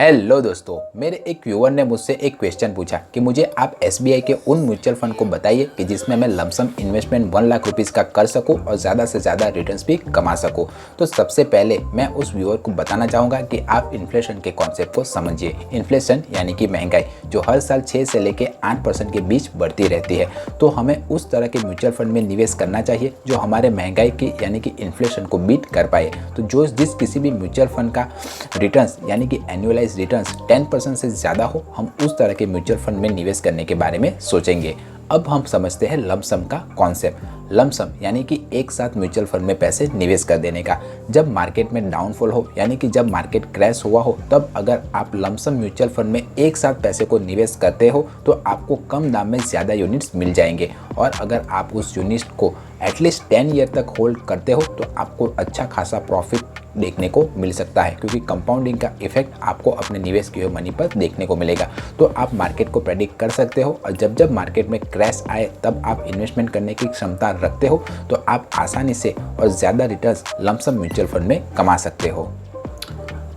Hello दोस्तों, मेरे एक व्यूअर ने मुझसे एक क्वेश्चन पूछा कि मुझे आप एसबीआई के उन म्यूचुअल फंड को बताइए कि जिसमें मैं लमसम इन्वेस्टमेंट 1 लाख रुपीज़ का कर सकूं और ज़्यादा से ज़्यादा रिटर्न्स भी कमा सकूं। तो सबसे पहले मैं उस व्यूअर को बताना चाहूँगा कि आप इन्फ्लेशन के कॉन्सेप्ट को समझिए। इन्फ्लेशन यानी कि महंगाई जो हर साल 6 से लेकर 8% के बीच बढ़ती रहती है, तो हमें उस तरह के म्यूचुअल फंड में निवेश करना चाहिए जो हमारे महंगाई की यानी कि इन्फ्लेशन को बीट कर पाए। तो जिस किसी भी म्यूचुअल फंड का रिटर्न्स यानी कि एनुअलाइज रिटर्न्स 10% से ज़्यादा हो, हम उस तरह के म्यूचुअल फंड में निवेश करने के बारे में सोचेंगे। अब हम समझते हैं लमसम का कॉन्सेप्ट। लमसम यानी कि एक साथ म्यूचुअल फंड में पैसे निवेश कर देने का। जब मार्केट में डाउनफॉल हो यानी कि जब मार्केट क्रैश हुआ हो, तब अगर आप लमसम म्यूचुअल फंड में एक साथ पैसे को निवेश करते हो तो आपको कम दाम में ज़्यादा यूनिट्स मिल जाएंगे। और अगर आप उस यूनिट को एटलीस्ट 10 ईयर तक होल्ड करते हो तो आपको अच्छा खासा प्रॉफिट देखने को मिल सकता है, क्योंकि कंपाउंडिंग का इफेक्ट आपको अपने निवेश किए हुए मनी पर देखने को मिलेगा। तो आप मार्केट को प्रेडिक्ट कर सकते हो और जब जब मार्केट में क्रैश आए तब आप इन्वेस्टमेंट करने की क्षमता रखते हो, तो आप आसानी से और ज़्यादा रिटर्न्स लमसम म्यूचुअल फंड में कमा सकते हो।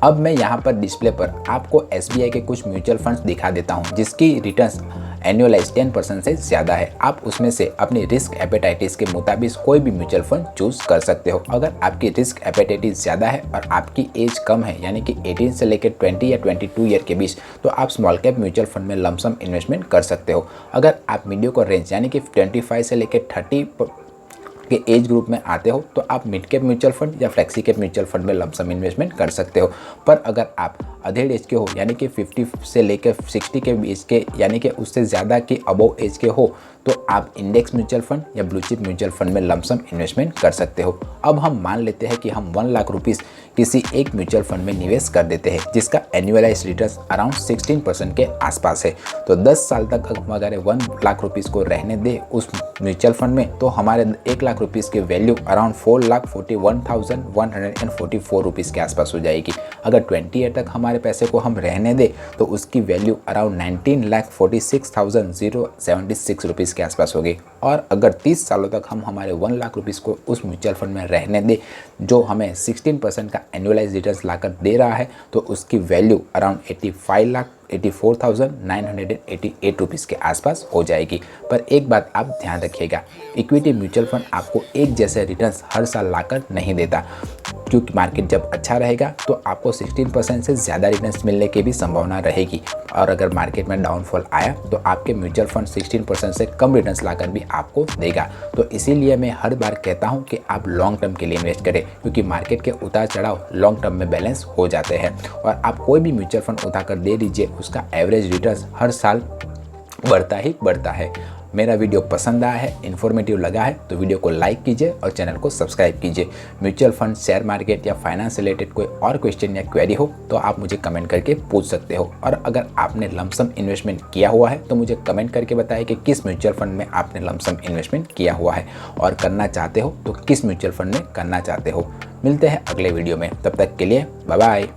अब मैं यहाँ पर डिस्प्ले पर आपको एसबीआई के कुछ म्यूचुअल फंड्स दिखा देता हूँ जिसकी रिटर्न्स एनुअलाइज 10% से ज़्यादा है। आप उसमें से अपनी रिस्क एपेटाइटिस के मुताबिक कोई भी म्यूचुअल फंड चूज कर सकते हो। अगर आपकी रिस्क एपेटाइटिस ज़्यादा है और आपकी एज कम है यानी कि 18 से लेकर 20 या 22 ईयर के बीच, तो आप स्मॉल कैप म्यूचुअल फंड में लमसम इन्वेस्टमेंट कर सकते हो। अगर आप मीडियोकर रेंज यानी कि 25 से लेकर 30 के एज ग्रुप में आते हो तो आप मिड कैप म्यूचुअल फंड या फ्लेक्सी कैप म्यूचुअल फंड में लमसम इन्वेस्टमेंट कर सकते हो। पर अगर आप अधेड़ एज के हो यानी कि 50 से लेकर 60 के बीच के यानी कि उससे ज़्यादा के अबव एज के हो, तो आप इंडेक्स म्यूचुअल फंड या ब्लू चिप म्यूचुअल फंड में लमसम इन्वेस्टमेंट कर सकते हो। अब हम मान लेते हैं कि हम 1 लाख रुपीज़ किसी एक म्यूचुअल फंड में निवेश कर देते हैं जिसका एनुअलाइज रिटर्न अराउंड 16% के आसपास है। तो 10 साल तक हम अगर 1 लाख रुपीज़ को रहने दें उस म्यूचुअल फंड में, तो हमारे 1 लाख रुपीज़ की वैल्यू अराउंड 4,41,144 रुपीज़ के आसपास हो जाएगी। अगर 20 ईयर तक हमारे पैसे को हम रहने दें तो उसकी वैल्यू अराउंड 19,46,076 रुपीज़ के आसपास होगी। और अगर 30 सालों तक हम हमारे 1 लाख रुपीज़ को उस म्यूचुअल फंड में रहने दें जो हमें 16% का एनुअलाइज रिटर्न लाकर दे रहा है, तो उसकी वैल्यू अराउंड 84,988 रुपीज़ के आसपास हो जाएगी। पर एक बात आप ध्यान रखिएगा, इक्विटी म्यूचुअल फंड आपको एक जैसे रिटर्न्स हर साल लाकर नहीं देता, क्योंकि मार्केट जब अच्छा रहेगा तो आपको 16% से ज़्यादा रिटर्न्स मिलने की भी संभावना रहेगी। और अगर मार्केट में डाउनफॉल आया तो आपके म्यूचुअल फंड 16% से कम रिटर्न्स लाकर भी आपको देगा। तो इसीलिए मैं हर बार कहता हूं कि आप लॉन्ग टर्म के लिए इन्वेस्ट करें, क्योंकि मार्केट के उतार चढ़ाव लॉन्ग टर्म में बैलेंस हो जाते हैं। और आप कोई भी म्यूचुअल फंड उठाकर दे दीजिए, उसका एवरेज रिटर्न्स हर साल बढ़ता ही बढ़ता है। मेरा वीडियो पसंद आया है, इन्फॉर्मेटिव लगा है तो वीडियो को लाइक कीजिए और चैनल को सब्सक्राइब कीजिए। म्यूचुअल फंड, शेयर मार्केट या फाइनेंस रिलेटेड कोई और क्वेश्चन या क्वेरी हो तो आप मुझे कमेंट करके पूछ सकते हो। और अगर आपने लमसम इन्वेस्टमेंट किया हुआ है तो मुझे कमेंट करके बताएं कि किस म्यूचुअल फंड में आपने लमसम इन्वेस्टमेंट किया हुआ है, और करना चाहते हो तो किस म्यूचुअल फंड में करना चाहते हो। मिलते हैं अगले वीडियो में, तब तक के लिए बाय बाय।